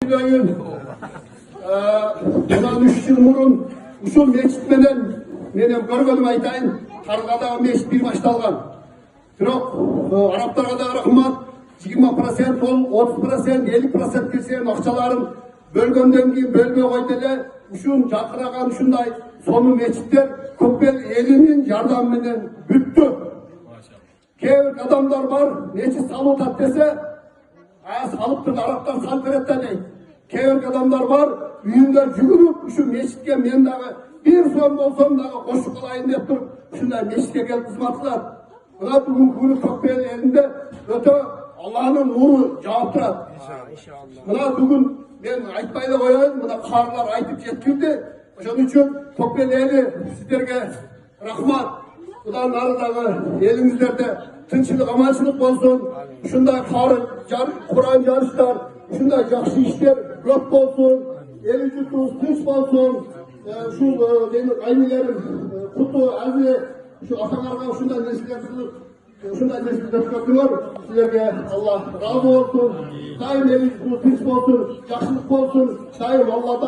eshitilayın. Bundan 3 yıl murun uşul meçit menen görgönüm aytayın. Kargadağı meçit bir baştalgan. Bирок араптарга да рахмат. 20% ол 30%, 50% кирсен акчаларын бөлгөндөн кийин бөлбөй койду эле ушун жакыраган ушундай сонун мечиттер Көкбел элинин жардамы менен бүттү. Кээ бир адамдар бар, мечит салып атат десе, салып туруп араптар салып берет да дейт. Кээ бир адамдар бар, үйүндө жүгүрүп ушу мечитке мен дагы бир сом болсом дагы кошуп калайын деп туруп ушундай мечитке келип кызмат кылат. Мына бүгүнкү күнү Көкбел элинде өтө Алланын нуру жаап турат. Мына бүгүн мен айтпай эле коеюн, мына каарлар айтып жеткирди. Ошон үчүн Көкбел эли сиздерге рахмат. Мындан ары дагы элиңиздерде тынччылык, аманчылык болсун. Ушундай Куран жарыштар, ушундай жакшы иштер көп болсун. Эл журтубуз тынч болсун. Ушул айнелерим куту ази şu atalarga şundan nesiller kılıp, şundan nesiller köprüyor. Sizlerge Allah razı olsun. Daim eliniz bu tinç olsun, yaxşılık olsun. Daim Allah'tan